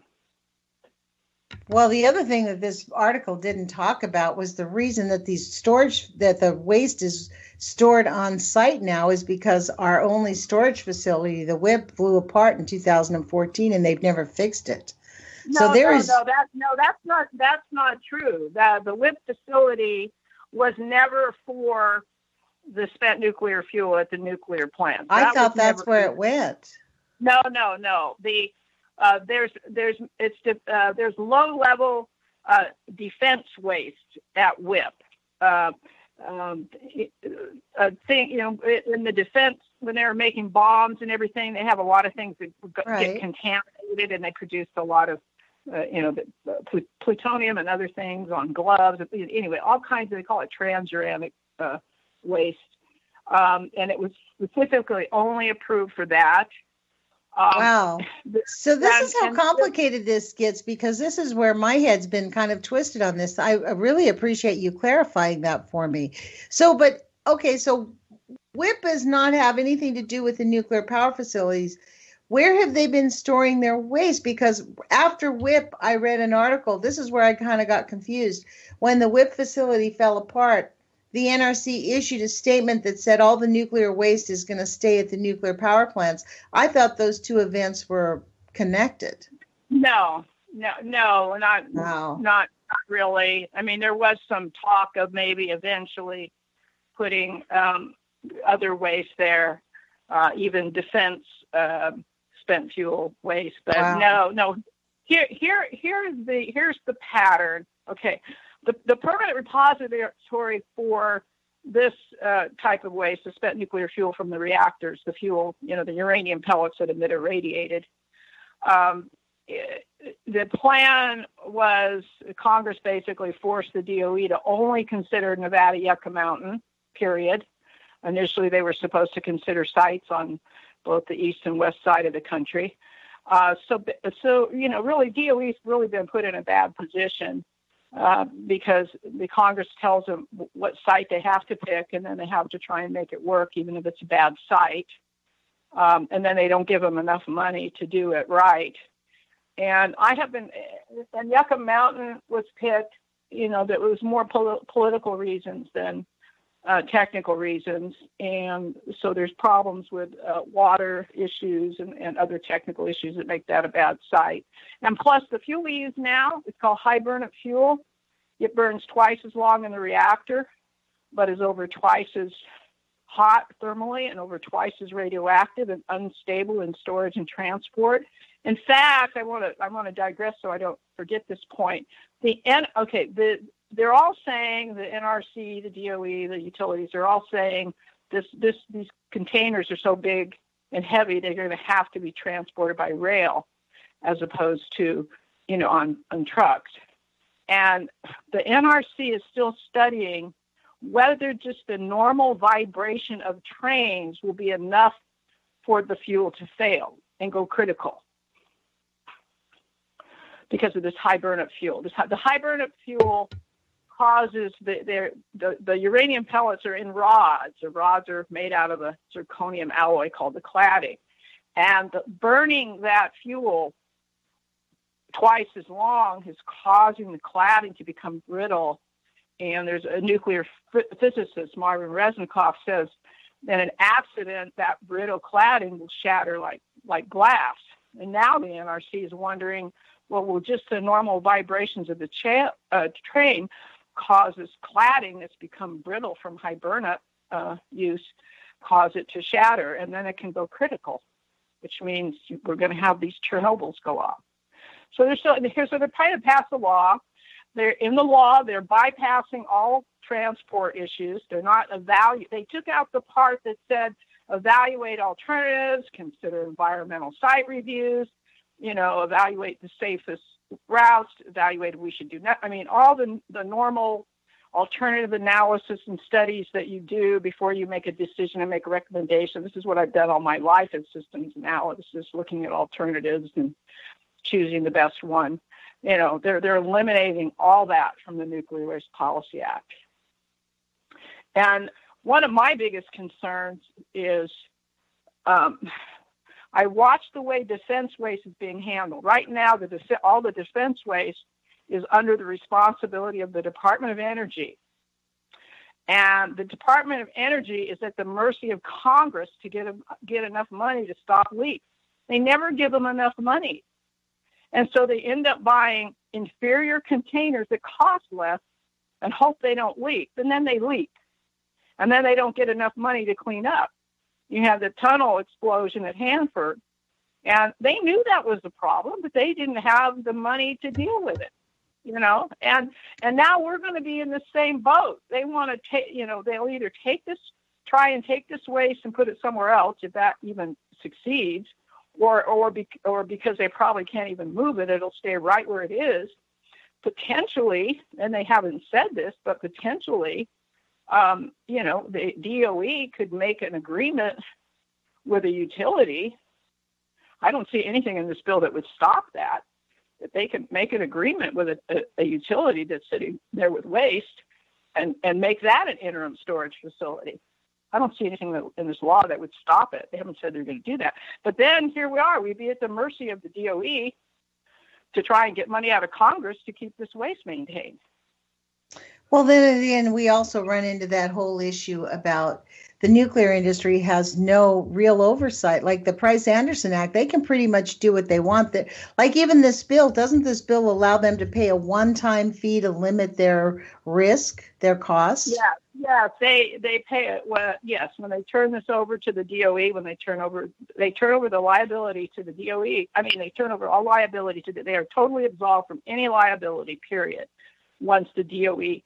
Speaker 3: Well, the other thing that this article didn't talk about was the reason that the waste is stored on site now is because our only storage facility, the WIP, blew apart in 2014, and they've never fixed it.
Speaker 2: That's not true. The WIP facility was never for the spent nuclear fuel at the nuclear plant.
Speaker 3: I thought that's where it went.
Speaker 2: No. There's low level defense waste at WIP. thing, in the defense, when they were making bombs and everything, they have a lot of things that get contaminated, and they produced a lot of, plutonium and other things on gloves. Anyway, all kinds of, they call it transuranic waste. And it was specifically only approved for that.
Speaker 3: Wow. So this is how complicated this gets, because this is where my head's been kind of twisted on this. I really appreciate you clarifying that for me. So WIP does not have anything to do with the nuclear power facilities. Where have they been storing their waste? Because after WIP, I read an article. This is where I kind of got confused. When the WIP facility fell apart, the NRC issued a statement that said all the nuclear waste is going to stay at the nuclear power plants. I thought those two events were connected.
Speaker 2: No, not really. I mean, there was some talk of maybe eventually putting other waste there, even defense spent fuel waste. But no. Here's the pattern. Okay. The permanent repository for this type of waste, the spent nuclear fuel from the reactors, the fuel, the uranium pellets that emit irradiated. The plan was Congress basically forced the DOE to only consider Nevada Yucca Mountain, period. Initially, they were supposed to consider sites on both the east and west side of the country. So really, DOE's really been put in a bad position. Because the Congress tells them what site they have to pick, and then they have to try and make it work, even if it's a bad site. And then they don't give them enough money to do it right. And and Yucca Mountain was picked, that was more political reasons than technical reasons. And so there's problems with water issues and other technical issues that make that a bad site. And plus, the fuel we use now, it's called high burnup fuel. It burns twice as long in the reactor, but is over twice as hot thermally and over twice as radioactive and unstable in storage and transport. In fact, I want to digress so I don't forget this point. They're all saying, the NRC, the DOE, the utilities, they're all saying these containers are so big and heavy they're going to have to be transported by rail as opposed to, on trucks. And the NRC is still studying whether just the normal vibration of trains will be enough for the fuel to fail and go critical because of this high burnup fuel. The high burnup fuel causes the uranium pellets are in rods. The rods are made out of a zirconium alloy called the cladding. And burning that fuel twice as long is causing the cladding to become brittle. And there's a nuclear physicist, Marvin Resnikoff, says that in an accident, that brittle cladding will shatter like glass. And now the NRC is wondering, will just the normal vibrations of the train causes cladding that's become brittle from high burnup use, cause it to shatter, and then it can go critical, which means we're going to have these Chernobyls go off. So they're trying to pass a law. They're bypassing all transport issues. They're not they took out the part that said evaluate alternatives, consider environmental site reviews, evaluate the safest routes, evaluate if we should do that. I mean, all the normal alternative analysis and studies that you do before you make a decision and make a recommendation. This is what I've done all my life in systems analysis, looking at alternatives and choosing the best one. They're eliminating all that from the Nuclear Waste Policy Act. And one of my biggest concerns is I watch the way defense waste is being handled. Right now, all the defense waste is under the responsibility of the Department of Energy. And the Department of Energy is at the mercy of Congress to get enough money to stop leaks. They never give them enough money. And so they end up buying inferior containers that cost less and hope they don't leak. And then they leak. And then they don't get enough money to clean up. You have the tunnel explosion at Hanford. And they knew that was the problem, but they didn't have the money to deal with it. and now we're going to be in the same boat. They want to take, they'll either try and take this waste and put it somewhere else, if that even succeeds, or because they probably can't even move it, it'll stay right where it is. Potentially, and they haven't said this, but potentially, the DOE could make an agreement with a utility. I don't see anything in this bill that would stop that they can make an agreement with a utility that's sitting there with waste and make that an interim storage facility. I don't see anything in this law that would stop it. They haven't said they're going to do that. But then here we are. We'd be at the mercy of the DOE to try and get money out of Congress to keep this waste maintained.
Speaker 3: Well, then again, we also run into that whole issue about the nuclear industry has no real oversight. Like the Price-Anderson Act, they can pretty much do what they want. Like even this bill, doesn't this bill allow them to pay a one-time fee to limit their risk, their costs?
Speaker 2: Yeah, they pay it. Well, yes, when they turn this over to the DOE, when they turn over the liability to the DOE. I mean, they turn over all liability to they are totally absolved from any liability. Period. Once the DOE,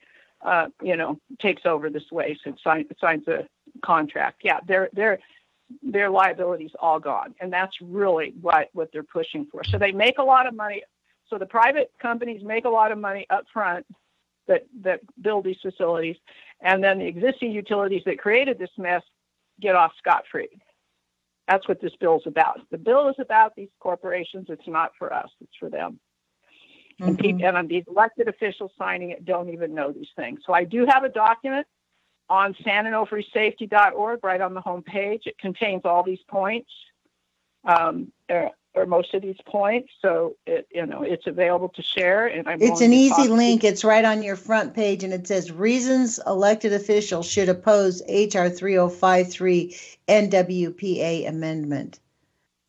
Speaker 2: takes over this waste and signs a contract, their liability is all gone, and that's really what they're pushing for. So they make a lot of money. So the private companies make a lot of money up front that build these facilities, and then the existing utilities that created this mess get off scot-free. That's what this bill is about. The bill is about these corporations. It's not for us. It's for them. Mm-hmm. And these elected officials signing it don't even know these things. So I do have a document on sanonofresafety.org right on the home page. It contains all these points, or most of these points. So it's available to share. And
Speaker 3: it's an easy link. It's right on your front page, and it says reasons elected officials should oppose HR 3053 NWPA amendment.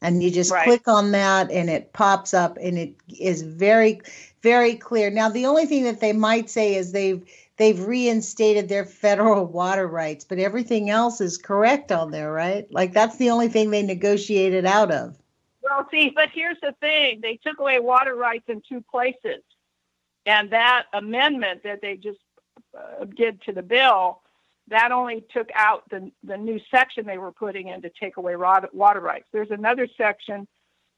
Speaker 3: And you just click on that and it pops up, and it is very, very clear. Now, the only thing that they might say is they've reinstated their federal water rights, but everything else is correct on there, right? Like that's the only thing they negotiated out of.
Speaker 2: Well, see, but here's the thing. They took away water rights in two places. And that amendment that they just did to the bill, that only took out the new section they were putting in to take away water rights. There's another section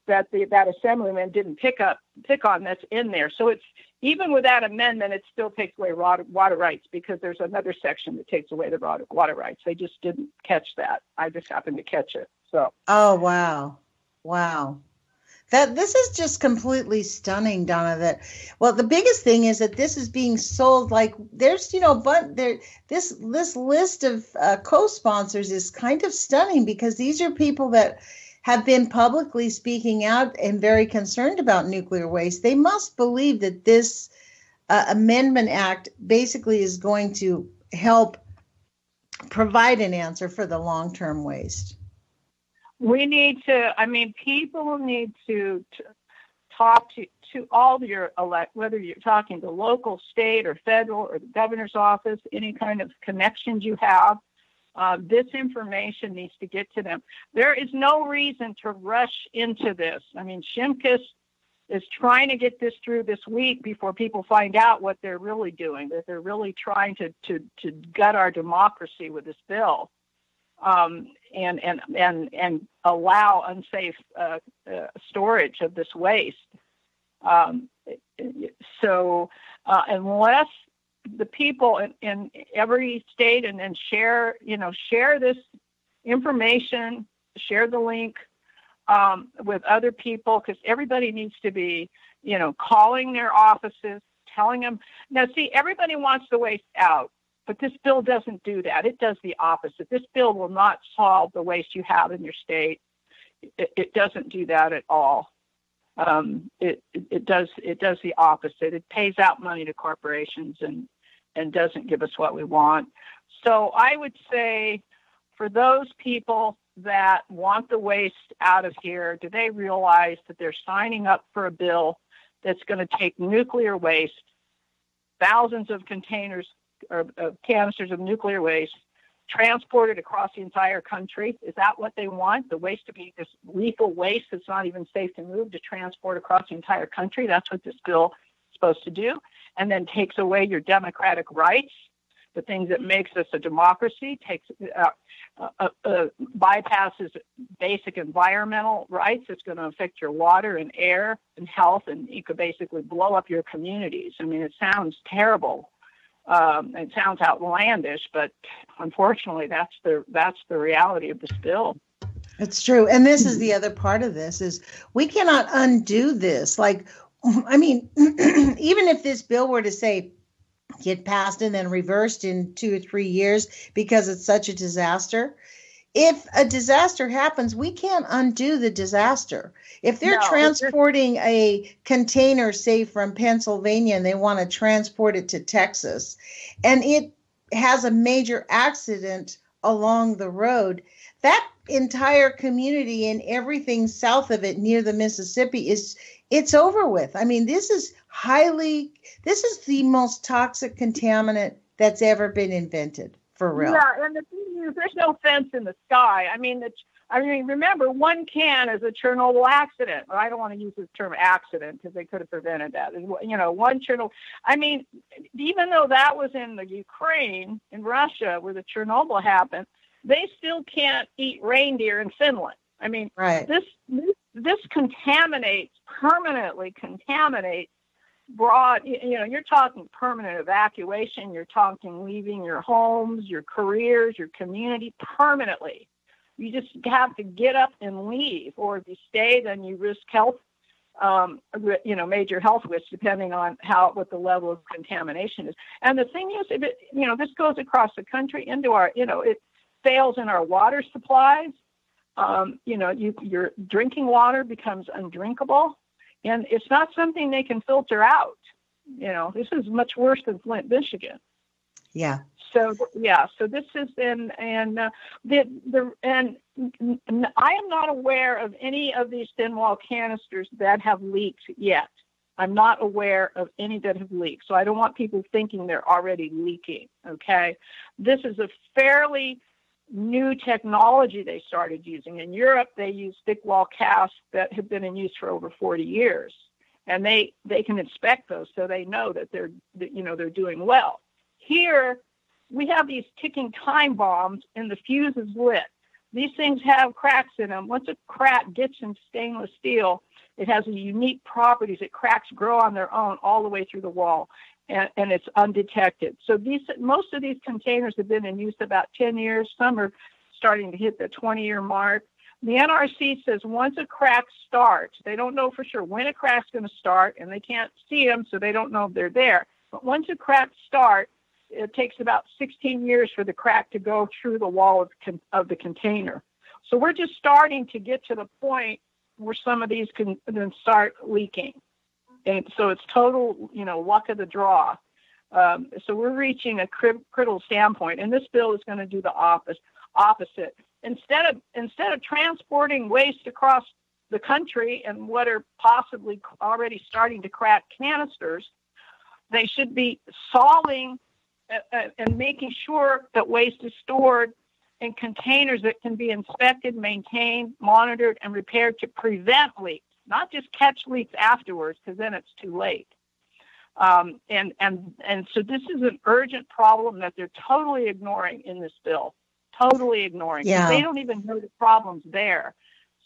Speaker 2: that that assemblyman didn't pick on that's in there. So it's even with that amendment, it still takes away water rights because there's another section that takes away the water rights. They just didn't catch that. I just happened to catch it. So.
Speaker 3: Oh, wow. This is just completely stunning, Donna. The biggest thing is that this is being sold like there's, this list of co-sponsors is kind of stunning because these are people that have been publicly speaking out and very concerned about nuclear waste. They must believe that this Amendment Act basically is going to help provide an answer for the long-term waste.
Speaker 2: We need to, people need to talk to all your whether you're talking to local, state, or federal, or the governor's office, any kind of connections you have. This information needs to get to them. There is no reason to rush into this. Shimkus is trying to get this through this week before people find out what they're really doing, that they're really trying to gut our democracy with this bill. And allow unsafe storage of this waste. So unless the people in every state and share this information, share the link with other people, because everybody needs to be, calling their offices, telling them. Now, see, everybody wants the waste out. But this bill doesn't do that. It does the opposite. This bill will not solve the waste you have in your state. It doesn't do that at all. It does the opposite. It pays out money to corporations and doesn't give us what we want. So I would say for those people that want the waste out of here, do they realize that they're signing up for a bill that's going to take nuclear waste, thousands of containers or canisters of nuclear waste, transported across the entire country? Is that what they want? The waste to be this lethal waste that's not even safe to move, to transport across the entire country? That's what this bill supposed to do, and then takes away your democratic rights, the things that makes us a democracy, bypasses basic environmental rights. It's going to affect your water and air and health, and you could basically blow up your communities. I mean, it sounds terrible. It sounds outlandish, but unfortunately, that's the reality of this bill.
Speaker 3: It's true. And this is the other part of this is we cannot undo this. Like, I mean, even if this bill were to say get passed and then reversed in 2 or 3 years because it's such a disaster, if a disaster happens, we can't undo the disaster. If they're transporting a container, say, from Pennsylvania, and they want to transport it to Texas, and it has a major accident along the road, that entire community and everything south of it near the Mississippi it's over with. I mean, this is the most toxic contaminant that's ever been invented, for real.
Speaker 2: Yeah, and the thing is, there's no fence in the sky. I mean, remember, one can is a Chernobyl accident. Well, I don't want to use the term accident because they could have prevented that. You know, one Chernobyl. I mean, even though that was in the Ukraine, in Russia, where the Chernobyl happened, they still can't eat reindeer in Finland. I mean,
Speaker 3: right.
Speaker 2: This permanently contaminates broad, you know, you're talking permanent evacuation, you're talking leaving your homes, your careers, your community permanently. You just have to get up and leave, or if you stay, then you risk health, major health risks depending on what the level of contamination is. And the thing is, if it, you know, this goes across the country into our, you know, it fails in our water supplies. Your drinking water becomes undrinkable. And it's not something they can filter out. You know, this is much worse than Flint, Michigan.
Speaker 3: Yeah.
Speaker 2: So this is I am not aware of any of these thin wall canisters that have leaked yet. I'm not aware of any that have leaked. So I don't want people thinking they're already leaking. Okay. This is a fairly new technology they started using. In Europe, they use thick wall casts that have been in use for over 40 years. And they can inspect those so they know that they're doing well. Here, we have these ticking time bombs and the fuse is lit. These things have cracks in them. Once a crack gets in stainless steel, it has a unique properties that cracks grow on their own all the way through the wall. And it's undetected. So most of these containers have been in use about 10 years. Some are starting to hit the 20-year mark. The NRC says once a crack starts, they don't know for sure when a crack's going to start, and they can't see them, so they don't know if they're there. But once a crack starts, it takes about 16 years for the crack to go through the wall of the container. So we're just starting to get to the point where some of these can then start leaking. And so it's total, luck of the draw. So we're reaching a critical standpoint, and this bill is going to do the opposite. Instead of transporting waste across the country and what are possibly already starting to crack canisters, they should be solving and making sure that waste is stored in containers that can be inspected, maintained, monitored, and repaired to prevent leaks. Not just catch leaks afterwards, because then it's too late. And so this is an urgent problem that they're totally ignoring in this bill. Totally ignoring.
Speaker 3: Yeah.
Speaker 2: They don't even know the problem's there.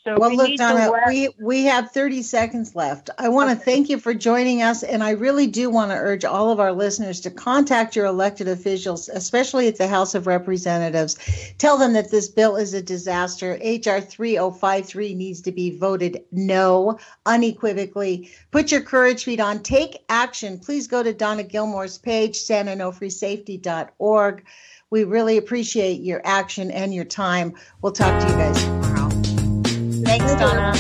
Speaker 2: So
Speaker 3: well, look, Donna, we have 30 seconds left. I want to thank you for joining us, and I really do want to urge all of our listeners to contact your elected officials, especially at the House of Representatives. Tell them that this bill is a disaster. H.R. 3053 needs to be voted no, unequivocally. Put your courage feet on. Take action. Please go to Donna Gilmore's page, SantaNoFreeSafety.org. We really appreciate your action and your time. We'll talk to you guys tomorrow. Thanks, Donna.